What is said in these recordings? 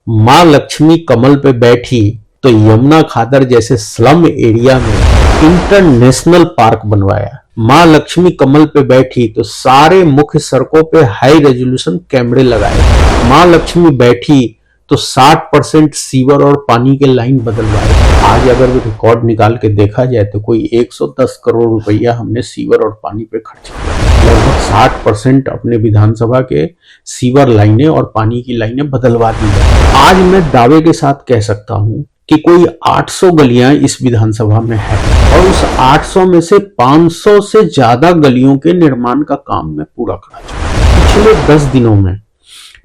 माँ लक्ष्मी कमल पे बैठी तो यमुना खादर जैसे स्लम एरिया में इंटरनेशनल पार्क बनवाया। माँ लक्ष्मी कमल पे बैठी तो सारे मुख्य सड़कों पे हाई रेजोल्यूशन कैमरे लगाए। माँ लक्ष्मी बैठी तो 60% सीवर और पानी के लाइन बदलवाए। आज अगर रिकॉर्ड निकाल के देखा जाए तो कोई 110 करोड़ रुपया हमने सीवर और पानी पे खर्च किया। लगभग 60% अपने विधानसभा के सीवर लाइनें और पानी की लाइनें बदलवा दी है। आज मैं दावे के साथ कह सकता हूं कि कोई 800 गलियां इस विधानसभा में है और उस 800 में से 500 से ज्यादा गलियों के निर्माण का काम मैं पूरा करा चुका। पिछले 10 दिनों में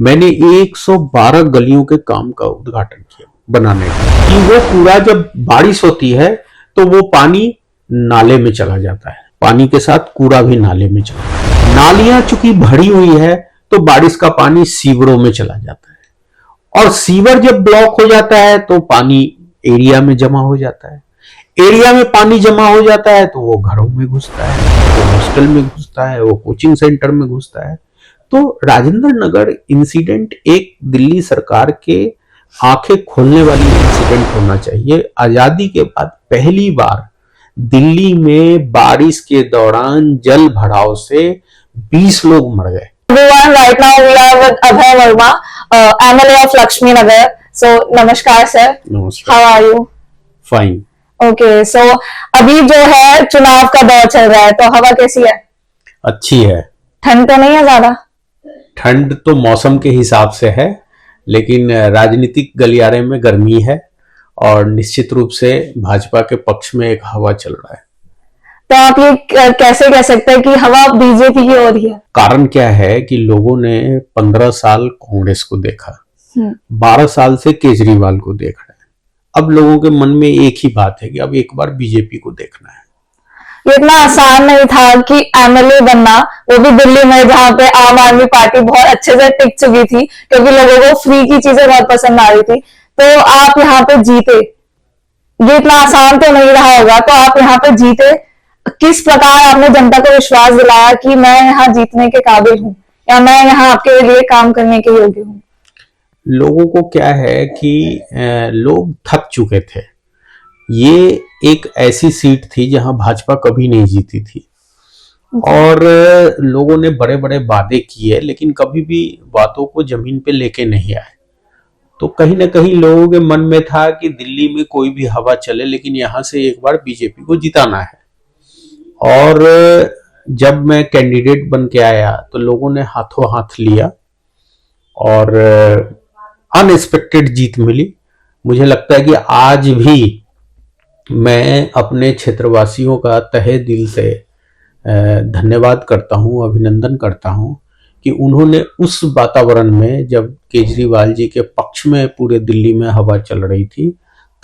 मैंने 112 गलियों के काम का उद्घाटन किया बनाने का, कि वो पूरा जब बारिश होती है तो वो पानी नाले में चला जाता है, पानी के साथ कूड़ा भी नाले में चला जाता है। नालियां चूंकि भरी हुई है तो बारिश का पानी सीवरों में चला जाता है और सीवर जब ब्लॉक हो जाता है तो पानी एरिया में जमा हो जाता है। एरिया में पानी जमा हो जाता है तो वो घरों में घुसता है, वो हॉस्टल में घुसता है, वो कोचिंग सेंटर में घुसता है। तो राजेंद्र नगर इंसिडेंट एक दिल्ली सरकार के आंखें खोलने वाली इंसिडेंट होना चाहिए। आजादी के बाद पहली बार दिल्ली में बारिश के दौरान जल भराव से 20 लोग मर गए। Everyone, right now we are with Abhay Verma, MLA of Lakshmi Nagar. So, नमस्कार सर। नमस्कार। How are you? Fine. Okay, so अभी जो है चुनाव का दौर चल रहा है तो हवा कैसी है? अच्छी है। ठंड तो नहीं है ज्यादा? ठंड तो मौसम के हिसाब से है, लेकिन राजनीतिक गलियारे में गर्मी है और निश्चित रूप से भाजपा के पक्ष में एक हवा चल रहा है। तो आप ये कैसे कह सकते हैं कि हवा बीजेपी की हो रही है? कारण क्या है कि लोगों ने 15 साल कांग्रेस को देखा, 12 साल से केजरीवाल को देख रहे हैं। अब लोगों के मन में एक ही बात है कि अब एक बार बीजेपी को देखना है। ये इतना आसान नहीं था कि एमएलए बनना, वो भी दिल्ली में जहाँ पे आम आदमी पार्टी बहुत अच्छे से टिक चुकी थी क्योंकि लोगों को फ्री की चीजें बहुत पसंद आ रही थी। तो आप यहाँ पे जीते, ये इतना आसान तो नहीं रहा होगा। तो आप यहाँ पे जीते, किस प्रकार आपने जनता को विश्वास दिलाया कि मैं यहाँ जीतने के काबिल हूँ या मैं यहाँ आपके लिए काम करने के योग्य हूँ? लोगों को क्या है कि लोग थक चुके थे। ये एक ऐसी सीट थी जहां भाजपा कभी नहीं जीती थी और लोगों ने बड़े बड़े वादे किए लेकिन कभी भी बातों को जमीन पे लेके नहीं आए। तो कहीं ना कहीं लोगों के मन में था कि दिल्ली में कोई भी हवा चले लेकिन यहां से एक बार बीजेपी को जिताना है। और जब मैं कैंडिडेट बन के आया तो लोगों ने हाथों हाथ लिया और अनएक्सपेक्टेड जीत मिली। मुझे लगता है कि आज भी मैं अपने क्षेत्रवासियों का तहे दिल से धन्यवाद करता हूं, अभिनंदन करता हूं कि उन्होंने उस वातावरण में जब केजरीवाल जी के पक्ष में पूरे दिल्ली में हवा चल रही थी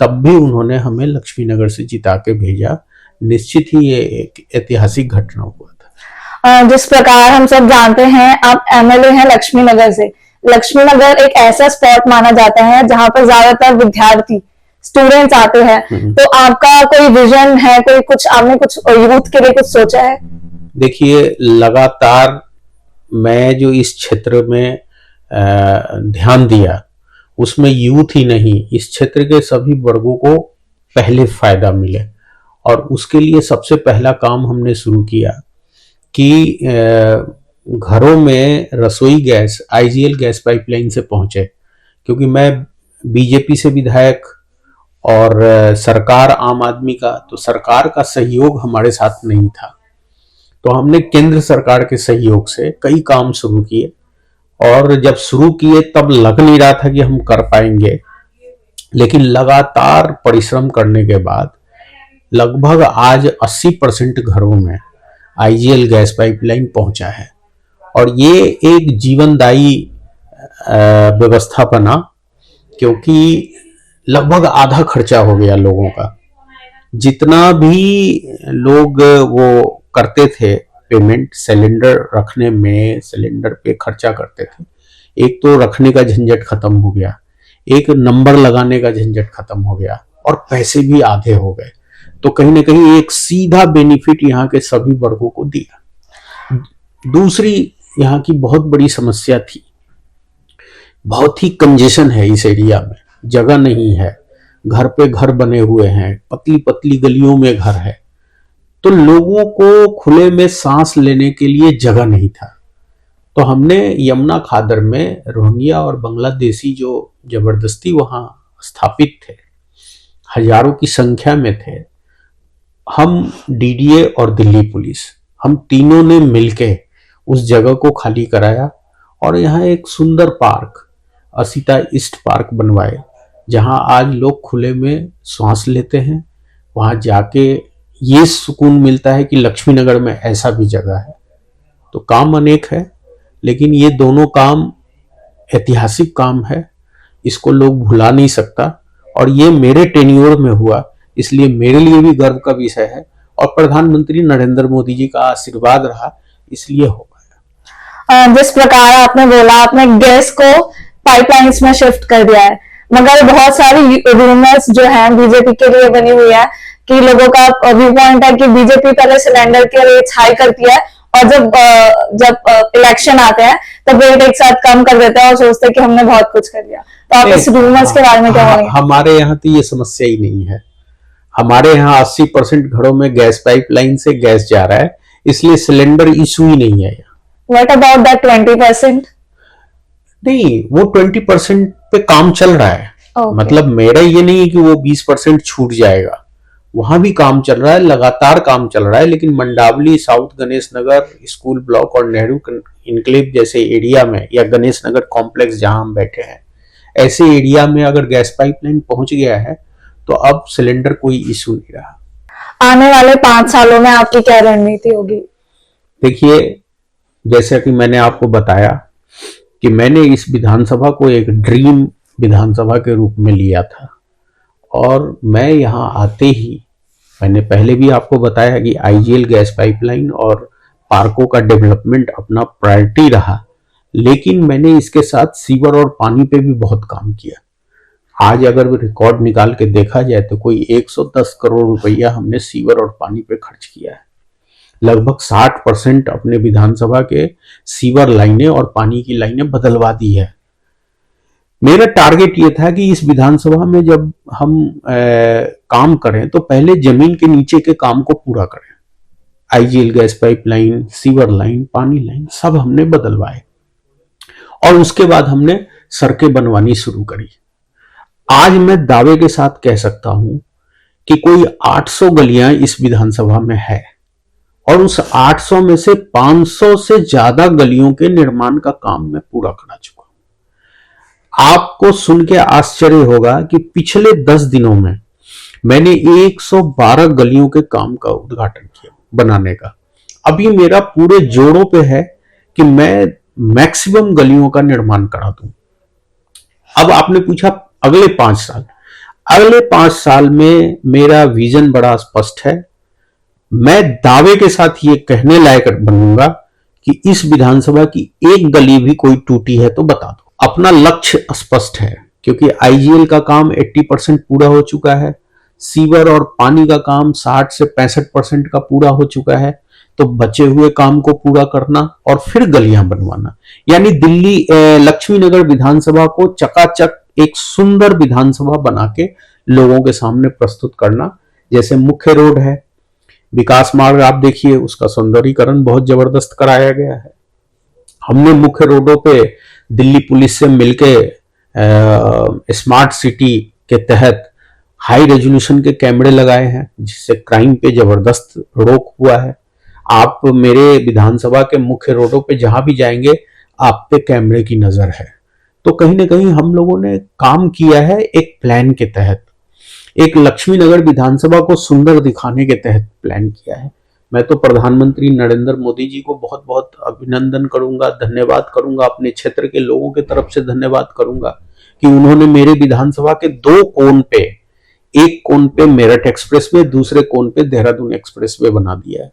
तब भी उन्होंने हमें लक्ष्मी नगर से जिता के भेजा। निश्चित ही ये एक ऐतिहासिक घटना हुआ था। जिस प्रकार हम सब जानते हैं आप एमएलए हैं लक्ष्मी नगर से। लक्ष्मी नगर एक ऐसा स्पॉट माना जाता है जहां पर ज्यादातर विद्यार्थी स्टूडेंट्स आते हैं। तो आपका कोई विजन है, कोई कुछ आपने कुछ यूथ के लिए कुछ सोचा है? देखिए, लगातार मैं जो इस क्षेत्र में ध्यान दिया उसमें यूथ ही नहीं, इस क्षेत्र के सभी वर्गों को पहले फायदा मिले और उसके लिए सबसे पहला काम हमने शुरू किया कि घरों में रसोई गैस आईजीएल गैस पाइपलाइन से पहुंचे। क्योंकि मैं बीजेपी से विधायक और सरकार आम आदमी का, तो सरकार का सहयोग हमारे साथ नहीं था। तो हमने केंद्र सरकार के सहयोग से कई काम शुरू किए और जब शुरू किए तब लग नहीं रहा था कि हम कर पाएंगे, लेकिन लगातार परिश्रम करने के बाद लगभग आज 80% घरों में आईजीएल गैस पाइपलाइन पहुंचा है और ये एक जीवनदायी व्यवस्था बना क्योंकि लगभग आधा खर्चा हो गया लोगों का। जितना भी लोग वो करते थे पेमेंट सिलेंडर रखने में, सिलेंडर पे खर्चा करते थे, एक तो रखने का झंझट खत्म हो गया, एक नंबर लगाने का झंझट खत्म हो गया और पैसे भी आधे हो गए। तो कहीं ना कहीं एक सीधा बेनिफिट यहाँ के सभी वर्गों को दिया। दूसरी यहाँ की बहुत बड़ी समस्या थी, बहुत ही कंजेशन है इस एरिया में, जगह नहीं है, घर पे घर बने हुए हैं, पतली पतली गलियों में घर है, तो लोगों को खुले में सांस लेने के लिए जगह नहीं था। तो हमने यमुना खादर में रोहिंग्या और बांग्लादेशी जो जबरदस्ती वहां स्थापित थे, हजारों की संख्या में थे, हम डीडीए और दिल्ली पुलिस, हम तीनों ने मिलके उस जगह को खाली कराया और यहाँ एक सुंदर पार्क, असीता ईस्ट पार्क बनवाए, जहां आज लोग खुले में सांस लेते हैं। वहां जाके ये सुकून मिलता है कि लक्ष्मीनगर में ऐसा भी जगह है। तो काम अनेक है, लेकिन ये दोनों काम ऐतिहासिक काम है, इसको लोग भुला नहीं सकता। और ये मेरे टेन्योर में हुआ, इसलिए मेरे लिए भी गर्व का विषय है, और प्रधानमंत्री नरेंद्र मोदी जी का आशीर्वाद रहा, इसलिए हो पाया। जिस प्रकार आपने बोला, आपने गैस को पाइपलाइंस में शिफ्ट कर दिया है, मगर बहुत सारी रूमर्स जो है बीजेपी के लिए बनी हुई है कि लोगों का व्यू पॉइंट है कि बीजेपी पहले सिलेंडर के रेट हाई करती है और जब इलेक्शन आते हैं तब रेट एक साथ कम कर देते हैं और सोचते हैं कि हमने बहुत कुछ कर दिया। तो आप इस रूमर्स के बारे में क्या बोलेंगे? हमारे यहाँ तो ये समस्या ही नहीं है। हमारे यहाँ 80% घरों में गैस पाइपलाइन से गैस जा रहा है, इसलिए सिलेंडर इशू ही नहीं है। What about that 20%? नहीं, वो 20% पे काम चल रहा है। मतलब मेरा ये नहीं है कि वो 20% छूट जाएगा, वहां भी काम चल रहा है, लगातार काम चल रहा है। लेकिन Mandawali, south Ganesh Nagar, school block और नेहरू इनक्लेव जैसे एरिया में, या गणेश नगर कॉम्प्लेक्स जहां हम बैठे हैं, ऐसे एरिया में अगर गैस पाइपलाइन पहुंच गया है तो अब सिलेंडर कोई इशू नहीं रहा। आने वाले 5 सालों में आपकी क्या रणनीति होगी? देखिए, जैसे कि मैंने आपको बताया कि मैंने इस विधानसभा को एक ड्रीम विधानसभा के रूप में लिया था, और मैं यहाँ आते ही, मैंने पहले भी आपको बताया कि आईजीएल गैस पाइपलाइन और पार्कों का डेवलपमेंट अपना प्रायोरिटी रहा, लेकिन मैंने इसके साथ सीवर और पानी पे भी बहुत काम किया। आज अगर रिकॉर्ड निकाल के देखा जाए तो कोई 110 करोड़ रुपया हमने सीवर और पानी पे खर्च किया है। लगभग 60% अपने विधानसभा के सीवर लाइनें और पानी की लाइनें बदलवा दी है। मेरा टारगेट ये था कि इस विधानसभा में जब हम काम करें तो पहले जमीन के नीचे के काम को पूरा करें। IGL gas pipeline, sewer line, पानी लाइन सब हमने बदलवाए, और उसके बाद हमने सड़कें बनवानी शुरू करी। आज मैं दावे के साथ कह सकता हूं कि कोई 800 गलियां इस विधानसभा में है, और उस 800 में से 500 से ज्यादा गलियों के निर्माण का काम मैं पूरा करा चुका हूं। आपको सुन के आश्चर्य होगा कि पिछले 10 दिनों में मैंने 112 गलियों के काम का उद्घाटन किया बनाने का। अभी मेरा पूरे जोरों पे है कि मैं मैक्सिमम गलियों का निर्माण करा दूं। अब आपने पूछा अगले 5 साल, अगले 5 साल में मेरा विजन बड़ा स्पष्ट है। मैं दावे के साथ ये कहने लायक बनूंगा कि इस विधानसभा की एक गली भी कोई टूटी है तो बता दो। अपना लक्ष्य स्पष्ट है, क्योंकि आईजीएल का काम 80% पूरा हो चुका है, सीवर और पानी का काम 60 से 65% का पूरा हो चुका है। तो बचे हुए काम को पूरा करना और फिर गलियां बनवाना, यानी दिल्ली लक्ष्मीनगर विधानसभा को चकाचक एक सुंदर विधानसभा बना के लोगों के सामने प्रस्तुत करना। जैसे मुख्य रोड है, विकास मार्ग आप देखिए, उसका सौंदर्यीकरण बहुत जबरदस्त कराया गया है। हमने मुख्य रोडों पे दिल्ली पुलिस से मिलके स्मार्ट सिटी के तहत हाई रेजोल्यूशन के कैमरे लगाए हैं, जिससे क्राइम पे जबरदस्त रोक हुआ है। आप मेरे विधानसभा के मुख्य रोडों पे जहां भी जाएंगे, आप पे कैमरे की नजर है। तो कहीं ना कहीं हम लोगों ने काम किया है एक प्लान के तहत, एक लक्ष्मीनगर विधानसभा को सुंदर दिखाने के तहत प्लान किया है। मैं तो प्रधानमंत्री नरेंद्र मोदी जी को बहुत बहुत अभिनंदन करूंगा, धन्यवाद करूंगा, अपने क्षेत्र के लोगों की तरफ से धन्यवाद करूंगा कि उन्होंने मेरे विधानसभा के 2 कोण पे, एक कोण पे मेरठ एक्सप्रेसवे, दूसरे कोण पे देहरादून एक्सप्रेसवे बना दिया है।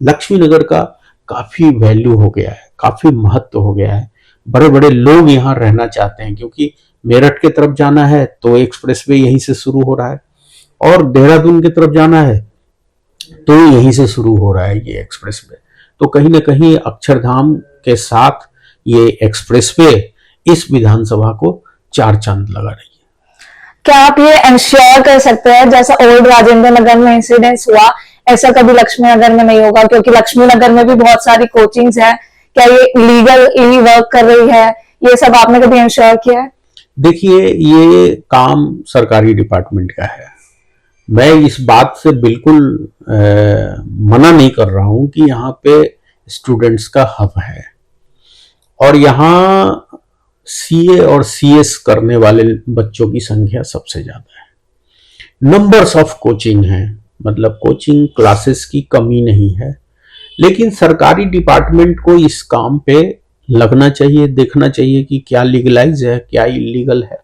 लक्ष्मीनगर का काफी वैल्यू हो गया है, काफी महत्व हो गया है। बड़े बड़े लोग यहाँ रहना चाहते हैं, क्योंकि मेरठ की तरफ जाना है तो एक्सप्रेसवे यहीं से शुरू हो रहा है, और देहरादून की तरफ जाना है तो यहीं से शुरू हो रहा है ये एक्सप्रेसवे। तो कहीं ना कहीं अक्षरधाम के साथ ये एक्सप्रेसवे इस विधानसभा को 4 चांद लगा रही है। क्या आप ये इंश्योर कर सकते हैं जैसा ओल्ड राजेंद्र नगर में इंसिडेंस हुआ ऐसा कभी लक्ष्मी नगर में नहीं होगा, क्योंकि लक्ष्मी नगर में भी बहुत सारी कोचिंग्स है, क्या ये लीगली वर्क कर रही है, ये सब आपने कभी इंश्योर किया है? देखिए, ये काम सरकारी डिपार्टमेंट का है। मैं इस बात से बिल्कुल मना नहीं कर रहा हूं कि यहाँ पे स्टूडेंट्स का हब है और यहाँ सीए और सीएस करने वाले बच्चों की संख्या सबसे ज्यादा है। नंबर्स ऑफ कोचिंग है, मतलब कोचिंग क्लासेस की कमी नहीं है, लेकिन सरकारी डिपार्टमेंट को इस काम पे लगना चाहिए, देखना चाहिए कि क्या लीगलाइज है, क्या इलीगल है,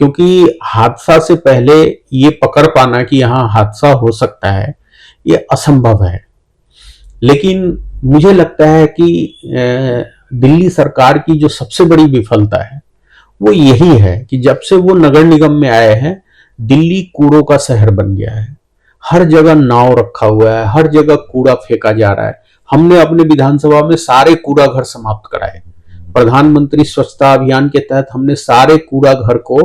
क्योंकि हादसा से पहले ये पकड़ पाना कि यहाँ हादसा हो सकता है ये असंभव है। लेकिन मुझे लगता है कि दिल्ली सरकार की जो सबसे बड़ी विफलता है वो यही है कि जब से वो नगर निगम में आए हैं, दिल्ली कूड़ों का शहर बन गया है। हर जगह नाव रखा हुआ है, हर जगह कूड़ा फेंका जा रहा है। हमने अपने विधानसभा में सारे कूड़ा घर समाप्त कराए। प्रधानमंत्री स्वच्छता अभियान के तहत हमने सारे कूड़ा घर को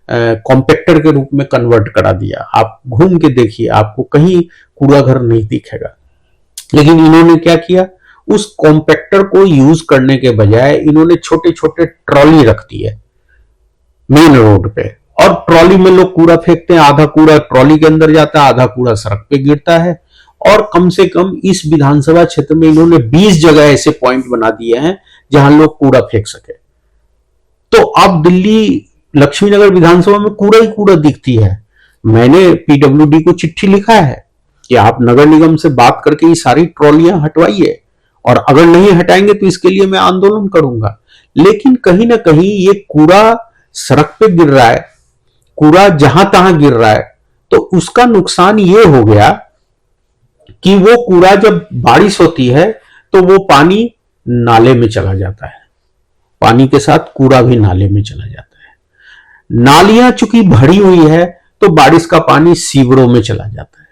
कॉम्पैक्टर के रूप में कन्वर्ट करा दिया। आप घूम के देखिए, आपको कहीं कूड़ा घर नहीं दिखेगा। लेकिन इन्होंने क्या किया, उस कॉम्पैक्टर को यूज करने के बजाय इन्होंने छोटे छोटे ट्रॉली रख दी है मेन रोड पे, और ट्रॉली में लोग कूड़ा फेंकते हैं। आधा कूड़ा ट्रॉली के अंदर जाता है, आधा कूड़ा सड़क पे गिरता है। और कम से कम इस विधानसभा क्षेत्र में इन्होंने 20 जगह ऐसे पॉइंट बना दिए हैं जहां लोग कूड़ा फेंक सके। तो अब दिल्ली लक्ष्मीनगर विधानसभा में कूड़ा ही कूड़ा दिखती है। मैंने पीडब्ल्यूडी को चिट्ठी लिखा है कि आप नगर निगम से बात करके ये सारी ट्रॉलियां हटवाइए, और अगर नहीं हटाएंगे तो इसके लिए मैं आंदोलन करूंगा। लेकिन कहीं ना कहीं ये कूड़ा सड़क पे गिर रहा है, कूड़ा जहां तहां गिर रहा है, तो उसका नुकसान ये हो गया कि वो कूड़ा जब बारिश होती है तो वो पानी नाले में चला जाता है, पानी के साथ कूड़ा भी नाले में चला जाता है। नालियां चूंकि भरी हुई है तो बारिश का पानी सीवरों में चला जाता है,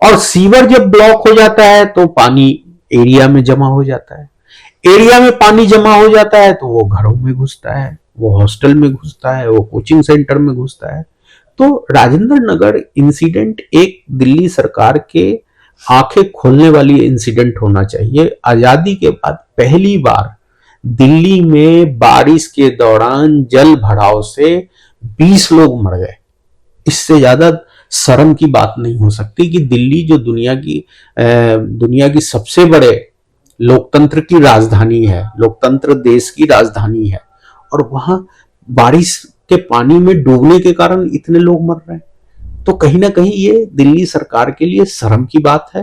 और सीवर जब ब्लॉक हो जाता है तो पानी एरिया में जमा हो जाता है। एरिया में पानी जमा हो जाता है तो वो घरों में घुसता है, वो हॉस्टल में घुसता है, वो कोचिंग सेंटर में घुसता है। तो राजेंद्र नगर इंसिडेंट एक दिल्ली सरकार के आंखें खोलने वाली इंसिडेंट होना चाहिए। आजादी के बाद पहली बार दिल्ली में बारिश के दौरान जल भराव से 20 लोग मर गए। इससे ज्यादा शर्म की बात नहीं हो सकती कि दिल्ली जो दुनिया की सबसे बड़े लोकतंत्र की राजधानी है, लोकतंत्र देश की राजधानी है, और वहां बारिश के पानी में डूबने के कारण इतने लोग मर रहे हैं। तो कहीं ना कहीं ये दिल्ली सरकार के लिए शर्म की बात है।